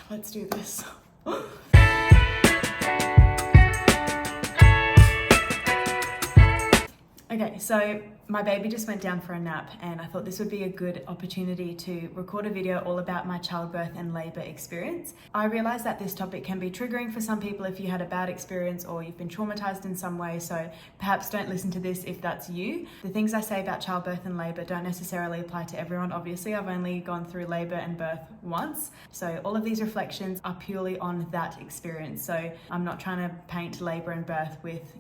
Let's do this. Okay, so my baby just went down for a nap and I thought this would be a good opportunity to record a video all about my childbirth and labour experience. I realise that this topic can be triggering for some people if you had a bad experience or you've been traumatised in some way, so perhaps don't listen to this if that's you. The things I say about childbirth and labour don't necessarily apply to everyone. Obviously, I've only gone through labour and birth once, so all of these reflections are purely on that experience. So I'm not trying to paint labour and birth with,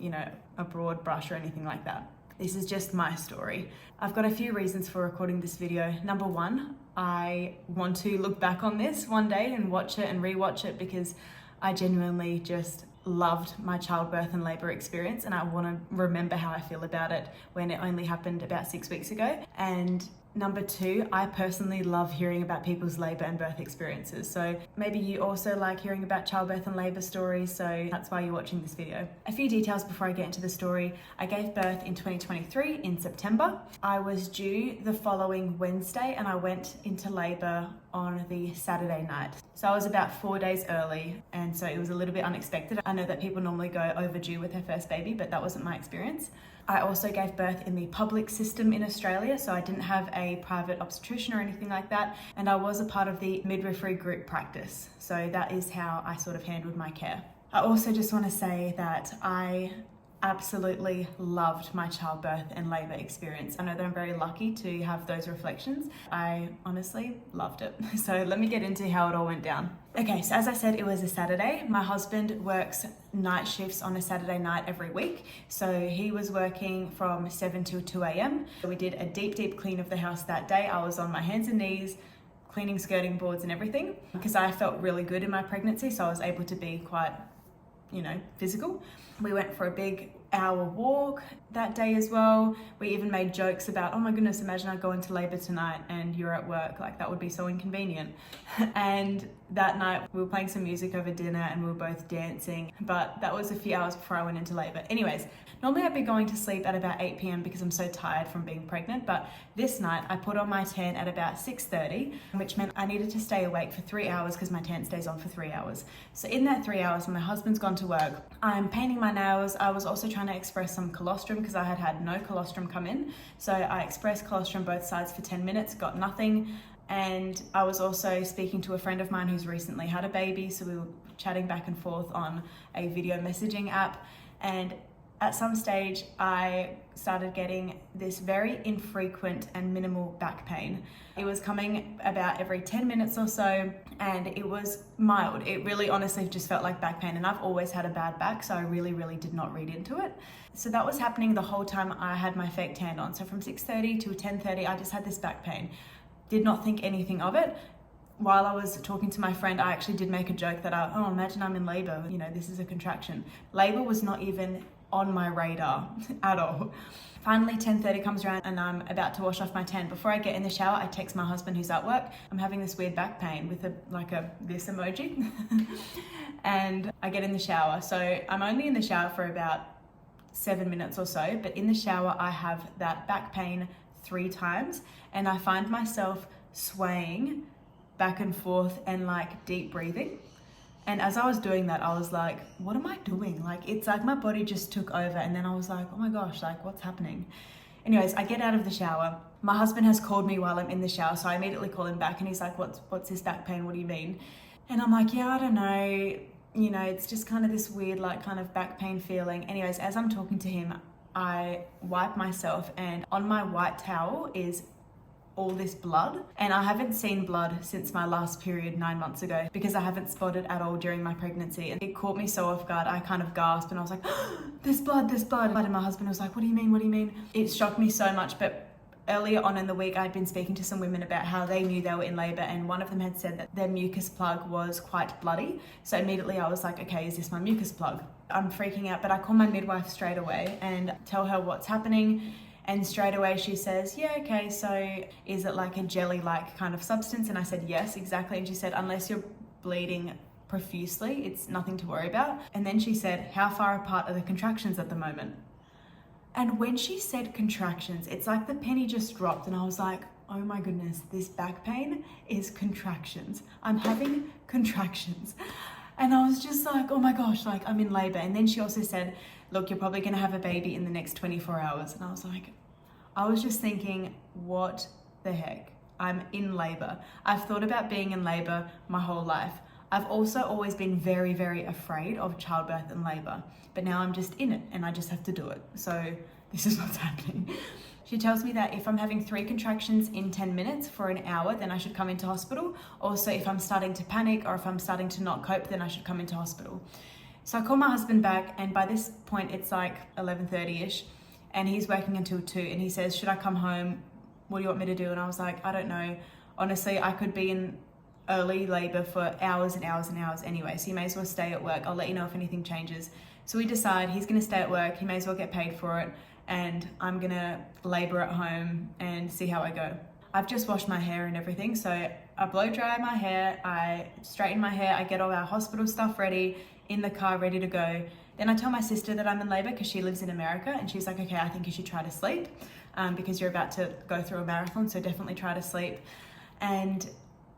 a broad brush or anything like that. This is just my story. I've got a few reasons for recording this video. Number one, I want to look back on this one day and watch it and rewatch it because I genuinely just loved my childbirth and labour experience, and I want to remember how I feel about it when it only happened about 6 weeks ago. And number two, I personally love hearing about people's labour and birth experiences. So maybe you also like hearing about childbirth and labour stories, so that's why you're watching this video. A few details before I get into the story. I gave birth in 2023 in September. I was due the following Wednesday and I went into labour on the Saturday night. So I was about 4 days early, and so it was a little bit unexpected. I know that people normally go overdue with their first baby, but that wasn't my experience. I also gave birth in the public system in Australia, so I didn't have a private obstetrician or anything like that, and I was a part of the midwifery group practice. So that is how I sort of handled my care. I also just want to say that I absolutely loved my childbirth and labour experience. I know that I'm very lucky to have those reflections. I honestly loved it. So let me get into how it all went down. Okay, so as I said, it was a Saturday. My husband works night shifts on a Saturday night every week. So he was working from 7 till 2 a.m. We did a deep clean of the house that day. I was on my hands and knees, cleaning skirting boards and everything because I felt really good in my pregnancy. So I was able to be quite physical. We went for a big hour walk that day as well. We even made jokes about, oh my goodness, imagine I go into labour tonight and you're at work, like that would be so inconvenient. And that night we were playing some music over dinner and we were both dancing, but that was a few hours before I went into labour. Anyways, normally I'd be going to sleep at about 8 p.m. because I'm so tired from being pregnant, but this night I put on my tan at about 6:30, which meant I needed to stay awake for 3 hours because my tan stays on for 3 hours. So in that 3 hours, my husband's gone to work, I'm painting my nails. I was also trying to express some colostrum because I had no colostrum come in. So I expressed colostrum both sides for 10 minutes, got nothing. And I was also speaking to a friend of mine who's recently had a baby. So we were chatting back and forth on a video messaging app. And at some stage, I started getting this very infrequent and minimal back pain. It was coming about every 10 minutes or so, and it was mild. It really honestly just felt like back pain, and I've always had a bad back, so I really did not read into it. So that was happening the whole time I had my fake tan on. So from 6:30 to 10:30, I just had this back pain. Did not think anything of it. While I was talking to my friend, I actually did make a joke that, imagine I'm in labour, this is a contraction. Labour was not even on my radar at all. Finally, 10:30 comes around and I'm about to wash off my tan. Before I get in the shower, I text my husband who's at work. I'm having this weird back pain with this emoji. And I get in the shower. So I'm only in the shower for about 7 minutes or so, but in the shower, I have that back pain 3 times and I find myself swaying back and forth and deep breathing. And as I was doing that, I was like, what am I doing? It's like my body just took over. And then I was like, oh my gosh, what's happening? Anyways, I get out of the shower. My husband has called me while I'm in the shower. So I immediately call him back and he's like, what's this back pain? What do you mean? And I'm like, yeah, I don't know. It's just kind of this weird, kind of back pain feeling. Anyways, as I'm talking to him, I wipe myself and on my white towel is all this blood, and I haven't seen blood since my last period 9 months ago because I haven't spotted at all during my pregnancy, and it caught me so off guard. I kind of gasped and I was like, oh, there's blood, and my husband was like, what do you mean? It shocked me so much. But earlier on in the week, I'd been speaking to some women about how they knew they were in labour, and one of them had said that their mucus plug was quite bloody. So immediately I was like, okay, is this my mucus plug? I'm freaking out, but I call my midwife straight away and tell her what's happening. And straight away she says, yeah, okay, so is it like a jelly-like kind of substance? And I said, yes, exactly. And she said, unless you're bleeding profusely, it's nothing to worry about. And then she said, how far apart are the contractions at the moment? And when she said contractions, it's like the penny just dropped and I was like, oh my goodness, this back pain is contractions. I'm having contractions. And I was just like, oh my gosh, like I'm in labor. And then she also said, look, you're probably gonna have a baby in the next 24 hours. And I was just thinking, what the heck? I'm in labor. I've thought about being in labor my whole life. I've also always been very, very afraid of childbirth and labor, but now I'm just in it and I just have to do it. So this is what's happening. She tells me that if I'm having 3 contractions in 10 minutes for an hour, then I should come into hospital. Also, if I'm starting to panic or if I'm starting to not cope, then I should come into hospital. So I call my husband back, and by this point it's like 11:30ish, and he's working until 2, and he says, should I come home? What do you want me to do? And I was like, I don't know. Honestly, I could be in early labor for hours and hours and hours anyway, so you may as well stay at work. I'll let you know if anything changes. So we decide he's gonna stay at work, he may as well get paid for it, and I'm gonna labor at home and see how I go. I've just washed my hair and everything, so I blow dry my hair, I straighten my hair, I get all our hospital stuff ready, in the car ready to go. Then I tell my sister that I'm in labor because she lives in America, and she's like, okay, I think you should try to sleep because you're about to go through a marathon, so definitely try to sleep. And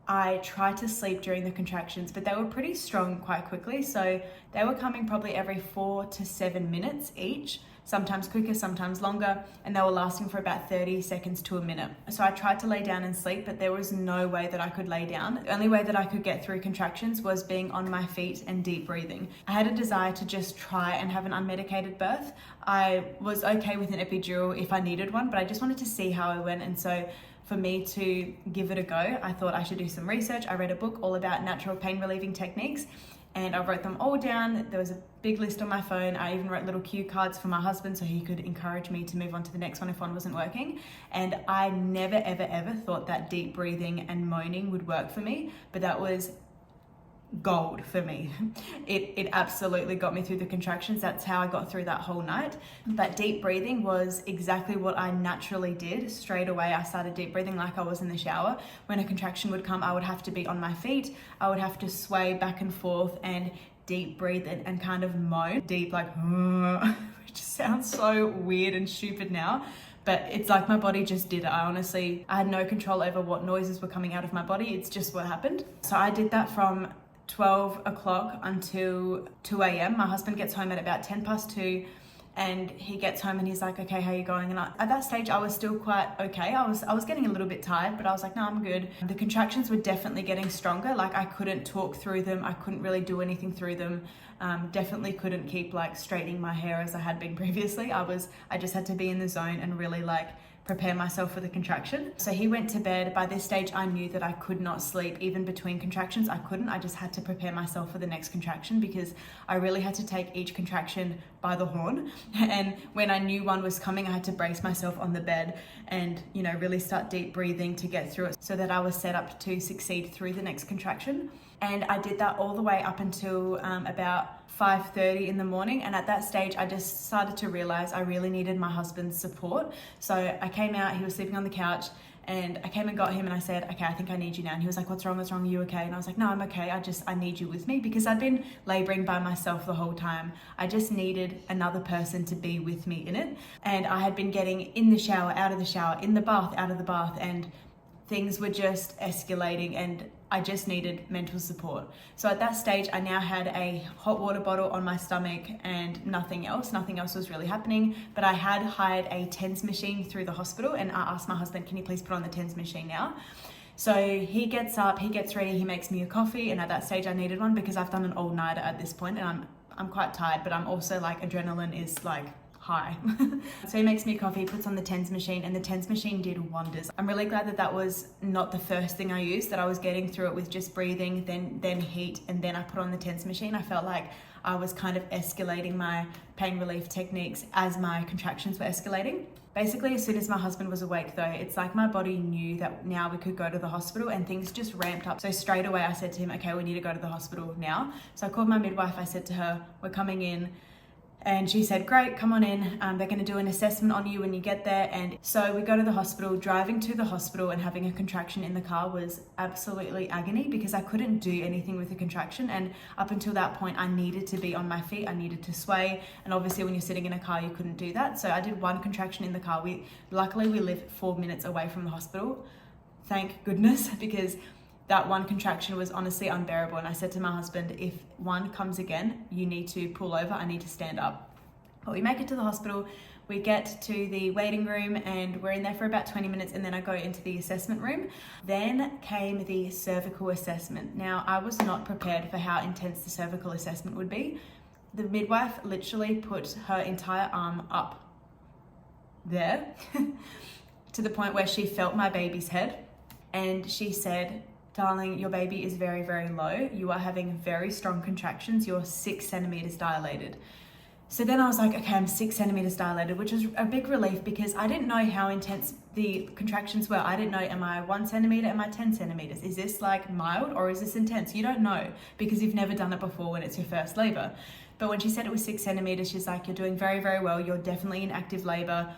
I tried to sleep during the contractions, but they were pretty strong quite quickly. So they were coming probably every 4 to 7 minutes each, sometimes quicker, sometimes longer, and they were lasting for about 30 seconds to a minute. So I tried to lay down and sleep, but there was no way that I could lay down. The only way that I could get through contractions was being on my feet and deep breathing. I had a desire to just try and have an unmedicated birth. I was okay with an epidural if I needed one, but I just wanted to see how I went. And so for me to give it a go, I thought I should do some research. I read a book all about natural pain relieving techniques, and I wrote them all down. There was a big list on my phone. I even wrote little cue cards for my husband so he could encourage me to move on to the next one if one wasn't working. And I never, ever, ever thought that deep breathing and moaning would work for me, but that was gold for me. It absolutely got me through the contractions. That's how I got through that whole night. But deep breathing was exactly what I naturally did. Straight away I started deep breathing like I was in the shower. When a contraction would come, I would have to be on my feet. I would have to sway back and forth and deep breathe and kind of moan deep, like which sounds so weird and stupid now, but it's like my body just did it. I had no control over what noises were coming out of my body. It's just what happened. So I did that from 12 o'clock until 2 a.m. My husband gets home at about 10 past 2, and he gets home and he's like, okay, how are you going? And at that stage I was still quite okay. I was getting a little bit tired, but I was like, no, I'm good. The contractions were definitely getting stronger. Like I couldn't talk through them. I couldn't really do anything through them. Definitely couldn't keep like straightening my hair as I had been previously. I just had to be in the zone and really like prepare myself for the contraction. So he went to bed. By this stage, I knew that I could not sleep even between contractions. I couldn't. I just had to prepare myself for the next contraction because I really had to take each contraction by the horn. And when I knew one was coming, I had to brace myself on the bed and, you know, really start deep breathing to get through it so that I was set up to succeed through the next contraction. And I did that all the way up until about 5:30 in the morning, and at that stage I just started to realize I really needed my husband's support. So I came out, he was sleeping on the couch, and I came and got him and I said, okay, I think I need you now. And he was like, what's wrong, are you okay? And I was like, no, I'm okay, I need you with me, because I'd been laboring by myself the whole time. I just needed another person to be with me in it. And I had been getting in the shower, out of the shower, in the bath, out of the bath, and things were just escalating, and I just needed mental support. So at that stage, I now had a hot water bottle on my stomach and nothing else. Nothing else was really happening, but I had hired a TENS machine through the hospital, and I asked my husband, can you please put on the TENS machine now? So he gets up, he gets ready, he makes me a coffee, and at that stage I needed one because I've done an all-nighter at this point, and I'm quite tired, but I'm also like, adrenaline is like high. So he makes me a coffee, puts on the TENS machine, and the TENS machine did wonders. I'm really glad that that was not the first thing I used, that I was getting through it with just breathing, then heat, and then I put on the TENS machine. I felt like I was kind of escalating my pain relief techniques as my contractions were escalating. Basically, as soon as my husband was awake though, it's like my body knew that now we could go to the hospital, and things just ramped up. So straight away I said to him, okay, we need to go to the hospital now. So I called my midwife, I said to her, we're coming in. And she said, great, come on in. They're going to do an assessment on you when you get there. And so we go to the hospital. Driving to the hospital and having a contraction in the car was absolutely agony because I couldn't do anything with the contraction. And up until that point, I needed to be on my feet. I needed to sway. And obviously when you're sitting in a car, you couldn't do that. So I did one contraction in the car. Luckily we live 4 minutes away from the hospital. thank goodness, because that one contraction was honestly unbearable. And I said to my husband, if one comes again, you need to pull over, I need to stand up. But we make it to the hospital, we get to the waiting room, and we're in there for about 20 minutes, and then I go into the assessment room. Then came the cervical assessment. Now, I was not prepared for how intense the cervical assessment would be. The midwife literally put her entire arm up there to the point where she felt my baby's head, and she said, darling, your baby is very, very low. You are having very strong contractions. You're 6 centimeters dilated. So then I was like, okay, I'm 6 centimeters dilated, which was a big relief because I didn't know how intense the contractions were. I didn't know, am I 1 centimeter? Am I 10 centimeters? Is this like mild or is this intense? You don't know because you've never done it before when it's your first labor. But when she said it was 6 centimeters, she's like, you're doing very, very well. You're definitely in active labor.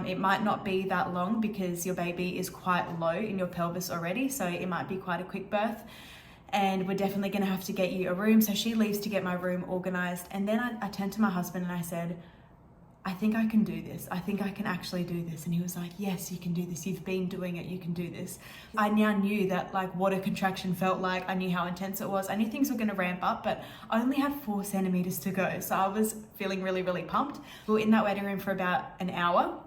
It might not be that long because your baby is quite low in your pelvis already. So it might be quite a quick birth. And we're definitely going to have to get you a room. So she leaves to get my room organized. And then I turned to my husband and I said, I think I can do this. I think I can actually do this. And he was like, yes, you can do this. You've been doing it. You can do this. I now knew that like what a contraction felt like. I knew how intense it was. I knew things were going to ramp up, but I only had 4 centimeters to go. So I was feeling really, really pumped. We were in that waiting room for about an hour.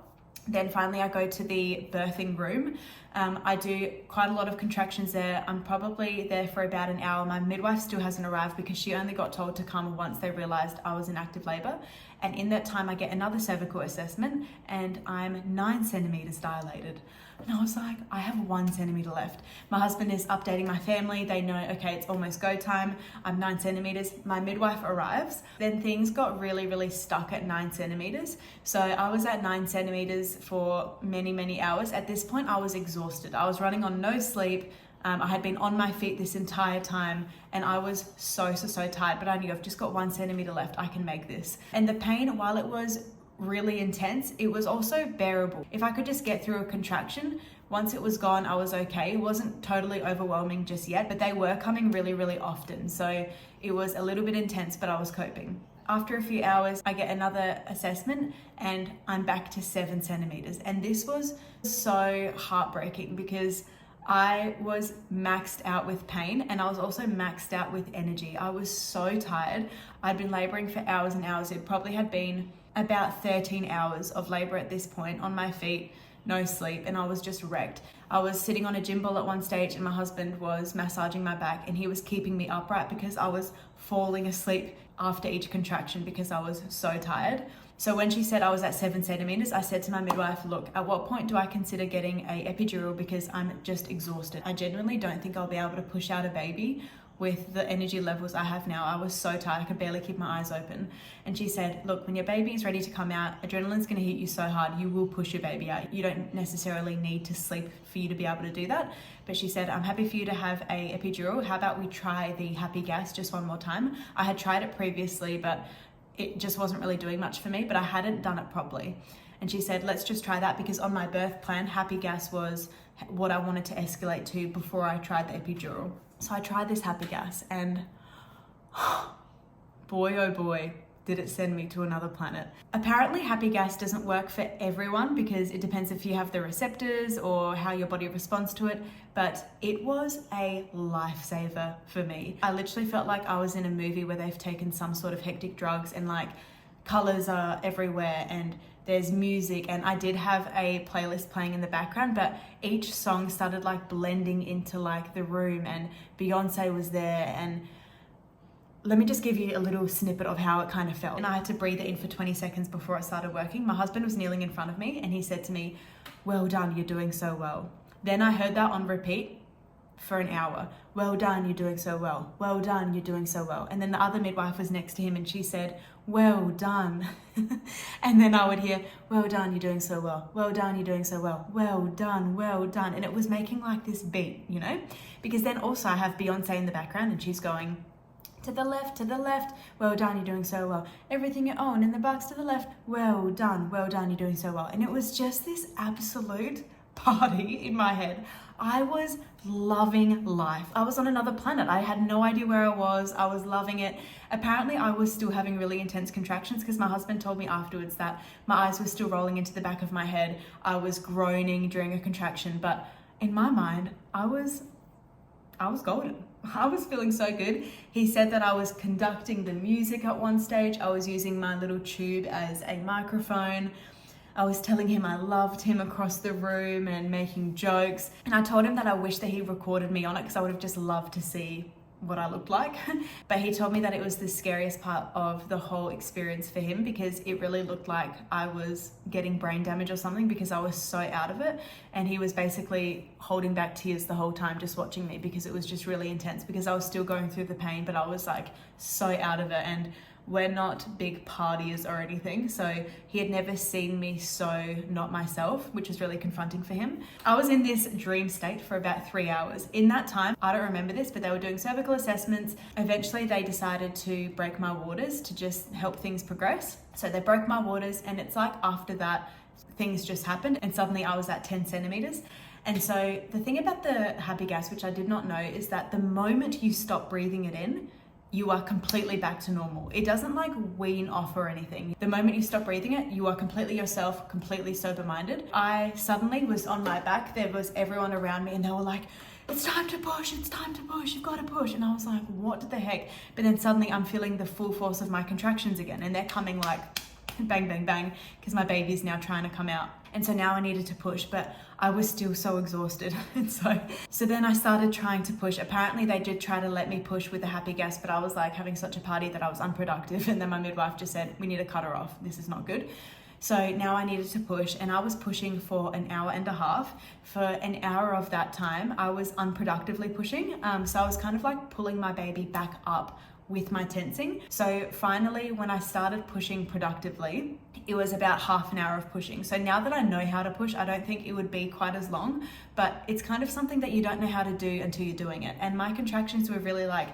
Then finally I go to the birthing room. I do quite a lot of contractions there. I'm probably there for about an hour. My midwife still hasn't arrived because she only got told to come once they realized I was in active labor. And in that time I get another cervical assessment and I'm 9 centimeters dilated. And I was like, I have 1 centimeter left. My husband is updating my family. They know, okay, it's almost go time. I'm 9 centimeters. My midwife arrives. Then things got really, really stuck at 9 centimeters. So I was at 9 centimeters for many, many hours. At this point, I was exhausted. I was running on no sleep. I had been on my feet this entire time and I was so tired, but I knew I've just got 1 centimeter left. I can make this. And the pain, while it was really intense, it was also bearable. If I could just get through a contraction, once it was gone, I was okay. It wasn't totally overwhelming just yet, but they were coming really, really often. So it was a little bit intense, but I was coping. After a few hours, I get another assessment and I'm back to 7 centimeters. And this was so heartbreaking because I was maxed out with pain and I was also maxed out with energy. I was so tired. I'd been laboring for hours and hours. It probably had been about 13 hours of labor at this point, on my feet, no sleep, and I was just wrecked. I was sitting on a gym ball at one stage and my husband was massaging my back and he was keeping me upright because I was falling asleep after each contraction because I was so tired. So when she said I was at 7 centimeters, I said to my midwife, look, at what point do I consider getting an epidural because I'm just exhausted. I genuinely don't think I'll be able to push out a baby with the energy levels I have now. I was so tired, I could barely keep my eyes open. And she said, look, when your baby is ready to come out, adrenaline's gonna hit you so hard, you will push your baby out. You don't necessarily need to sleep for you to be able to do that. But she said, I'm happy for you to have a epidural. How about we try the happy gas just one more time? I had tried it previously, but it just wasn't really doing much for me, but I hadn't done it properly. And she said, let's just try that because on my birth plan, happy gas was what I wanted to escalate to before I tried the epidural. So I tried this happy gas and boy, oh boy, did it send me to another planet. Apparently happy gas doesn't work for everyone because it depends if you have the receptors or how your body responds to it, but it was a lifesaver for me. I literally felt like I was in a movie where they've taken some sort of hectic drugs and like colors are everywhere and there's music, and I did have a playlist playing in the background, but each song started like blending into like the room and Beyonce was there. And let me just give you a little snippet of how it kind of felt. And I had to breathe it in for 20 seconds before I started working. My husband was kneeling in front of me and he said to me, well done, you're doing so well. Then I heard that on repeat for an hour. Well done, you're doing so well. Well done, you're doing so well. And then the other midwife was next to him and she said, well done. And then I would hear, well done, you're doing so well. Well done, you're doing so well. Well done, well done. And it was making like this beat, you know? Because then also I have Beyonce in the background and she's going, to the left, well done, you're doing so well. Everything you own in the box to the left, well done, you're doing so well. And it was just this absolute party in my head. I was loving life. I was on another planet. I had no idea where I was loving it. Apparently I was still having really intense contractions because my husband told me afterwards that my eyes were still rolling into the back of my head. I was groaning during a contraction, but in my mind, I was golden. I was feeling so good. He said that I was conducting the music at one stage. I was using my little tube as a microphone. I was telling him I loved him across the room and making jokes. And I told him that I wish that he recorded me on it because I would have just loved to see what I looked like. But he told me that it was the scariest part of the whole experience for him because it really looked like I was getting brain damage or something because I was so out of it. And he was basically holding back tears the whole time just watching me because it was just really intense because I was still going through the pain, but I was like so out of it. And we're not big partiers or anything, so he had never seen me so not myself, which was really confronting for him. I was in this dream state for about 3 hours. In that time, I don't remember this, but they were doing cervical assessments. Eventually, they decided to break my waters to just help things progress. So they broke my waters, and it's like after that, things just happened, and suddenly I was at 10 centimeters. And so the thing about the happy gas, which I did not know, is that the moment you stop breathing it in, you are completely back to normal. It doesn't like wean off or anything. The moment you stop breathing it, you are completely yourself, completely sober-minded. I suddenly was on my back. There was everyone around me and they were like, it's time to push, you've got to push. And I was like, what the heck? But then suddenly I'm feeling the full force of my contractions again and they're coming like bang, bang, bang, because my baby's now trying to come out. And so now I needed to push, but I was still so exhausted. And so then I started trying to push. Apparently they did try to let me push with the happy gas, but I was like having such a party that I was unproductive. And then my midwife just said, we need to cut her off. This is not good. So now I needed to push and I was pushing for an hour and a half. For an hour of that time, I was unproductively pushing. So I was kind of like pulling my baby back up with my tensing. So finally, when I started pushing productively, it was about half an hour of pushing. So now that I know how to push, I don't think it would be quite as long, but it's kind of something that you don't know how to do until you're doing it. And my contractions were really like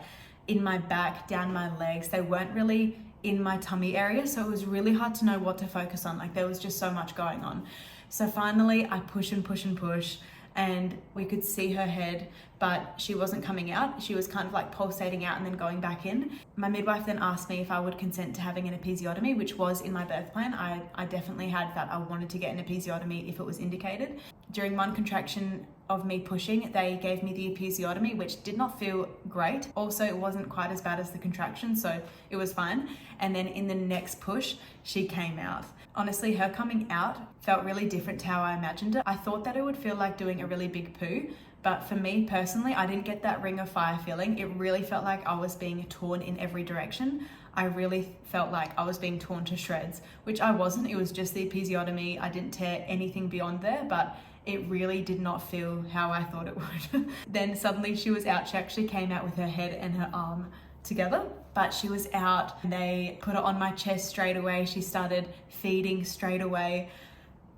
in my back, down my legs. They weren't really in my tummy area. So it was really hard to know what to focus on. Like there was just so much going on. So finally I push and push and push, and we could see her head, but she wasn't coming out. She was kind of like pulsating out and then going back in. My midwife then asked me if I would consent to having an episiotomy, which was in my birth plan. I definitely had that. I wanted to get an episiotomy if it was indicated. During one contraction of me pushing, they gave me the episiotomy, which did not feel great. Also, it wasn't quite as bad as the contraction, so it was fine. And then in the next push, she came out. Honestly, her coming out felt really different to how I imagined it. I thought that it would feel like doing a really big poo, but for me personally, I didn't get that ring of fire feeling. It really felt like I was being torn in every direction. I really felt like I was being torn to shreds, which I wasn't. It was just the episiotomy. I didn't tear anything beyond there, but it really did not feel how I thought it would. Then suddenly she was out. She actually came out with her head and her arm together, but she was out. They put her on my chest straight away. She started feeding straight away.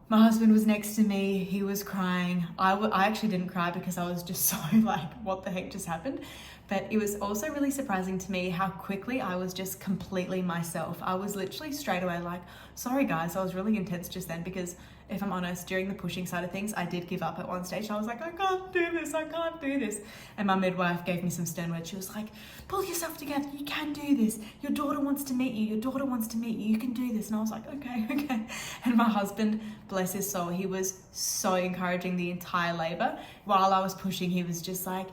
My husband was next to me. He was crying. I actually didn't cry because I was just so like, what the heck just happened? But it was also really surprising to me how quickly I was just completely myself. I was literally straight away like, sorry guys, I was really intense just then because if I'm honest, during the pushing side of things, I did give up at one stage. I was like, I can't do this. And my midwife gave me some stern words. She was like, pull yourself together. You can do this. Your daughter wants to meet you. You can do this. And I was like, okay. And my husband, bless his soul, he was so encouraging the entire labor. While I was pushing, he was just like,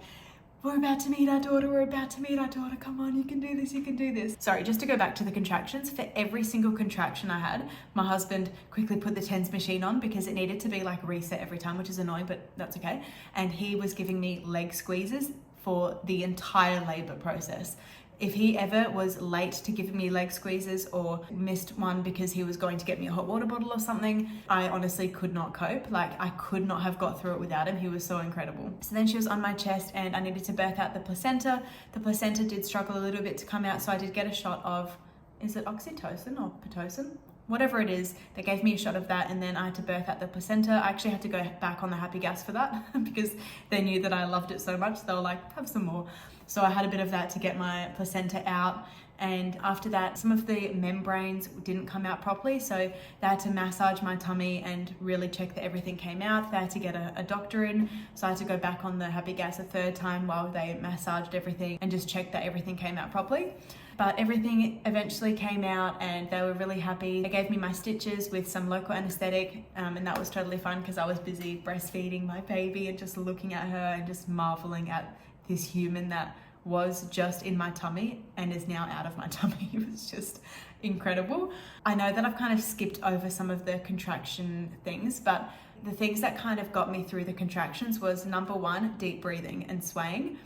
we're about to meet our daughter. Come on, you can do this. Sorry, just to go back to the contractions, for every single contraction I had, my husband quickly put the TENS machine on because it needed to be like reset every time, which is annoying, but that's okay. And he was giving me leg squeezes for the entire labor process. If he ever was late to giving me leg squeezes or missed one because he was going to get me a hot water bottle or something, I honestly could not cope. Like I could not have got through it without him. He was so incredible. So then she was on my chest and I needed to birth out the placenta. The placenta did struggle a little bit to come out. So I did get a shot of, is it oxytocin or pitocin? Whatever it is, they gave me a shot of that and then I had to birth out the placenta. I actually had to go back on the happy gas for that because they knew that I loved it so much. They were like, have some more. So I had a bit of that to get my placenta out. And after that, some of the membranes didn't come out properly, so they had to massage my tummy and really check that everything came out. They had to get a doctor in, so I had to go back on the happy gas a third time while they massaged everything and just check that everything came out properly. But everything eventually came out and they were really happy. They gave me my stitches with some local anesthetic, and that was totally fun because I was busy breastfeeding my baby and just looking at her and just marveling at this human that was just in my tummy and is now out of my tummy. It was just incredible. I know that I've kind of skipped over some of the contraction things, but the things that kind of got me through the contractions was, number one, deep breathing and swaying.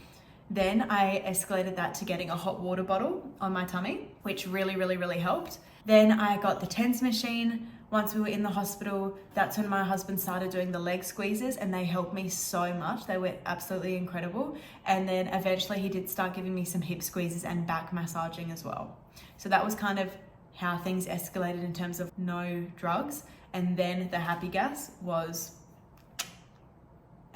Then I escalated that to getting a hot water bottle on my tummy, which really helped. Then I got the TENS machine. Once we were in the hospital, that's when my husband started doing the leg squeezes, and they helped me so much. They were absolutely incredible. And then eventually he did start giving me some hip squeezes and back massaging as well. So that was kind of how things escalated in terms of no drugs. And then the happy gas was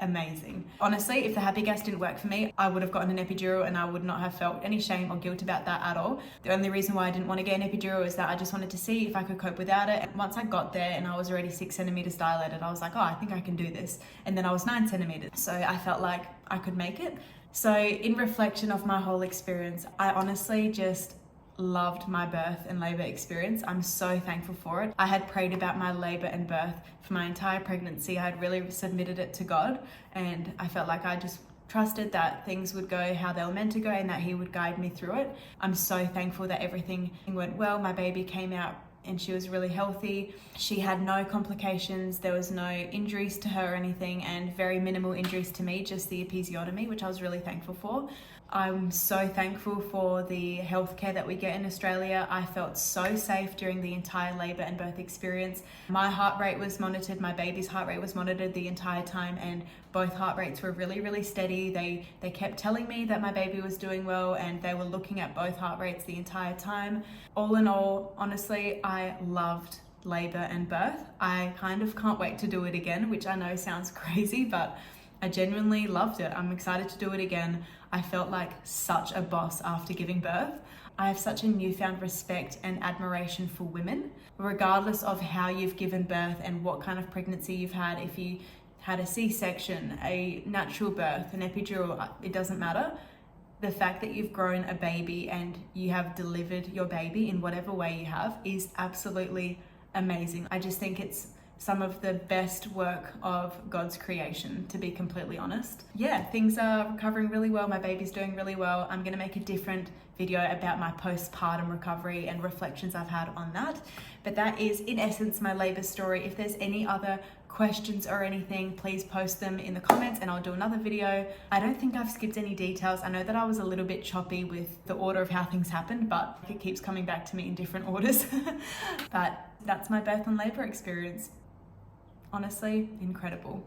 amazing. Honestly, if the happy gas didn't work for me, I would have gotten an epidural and I would not have felt any shame or guilt about that at all. The only reason why I didn't want to get an epidural is that I just wanted to see if I could cope without it. And once I got there and I was already 6 centimeters dilated, I was like, oh, I think I can do this. And then I was 9 centimeters. So I felt like I could make it. So in reflection of my whole experience, I honestly just loved my birth and labor experience. I'm so thankful for it. I had prayed about my labor and birth for my entire pregnancy. I had really submitted it to God, and I felt like I just trusted that things would go how they were meant to go and that He would guide me through it. I'm so thankful that everything went well. My baby came out and she was really healthy. She had no complications. There was no injuries to her or anything, and very minimal injuries to me, just the episiotomy, which I was really thankful for. I'm so thankful for the healthcare that we get in Australia. I felt so safe during the entire labour and birth experience. My heart rate was monitored, my baby's heart rate was monitored the entire time, and both heart rates were really steady. They kept telling me that my baby was doing well, and they were looking at both heart rates the entire time. All in all, honestly, I loved labour and birth. I kind of can't wait to do it again, which I know sounds crazy, but I genuinely loved it. I'm excited to do it again. I felt like such a boss after giving birth. I have such a newfound respect and admiration for women, regardless of how you've given birth and what kind of pregnancy you've had. If you had a C-section, a natural birth, an epidural, it doesn't matter. The fact that you've grown a baby and you have delivered your baby in whatever way you have is absolutely amazing. I just think it's some of the best work of God's creation, to be completely honest. Yeah, things are recovering really well. My baby's doing really well. I'm gonna make a different video about my postpartum recovery and reflections I've had on that. But that is, in essence, my labor story. If there's any other questions or anything, please post them in the comments and I'll do another video. I don't think I've skipped any details. I know that I was a little bit choppy with the order of how things happened, but it keeps coming back to me in different orders. But that's my birth and labor experience. Honestly, incredible.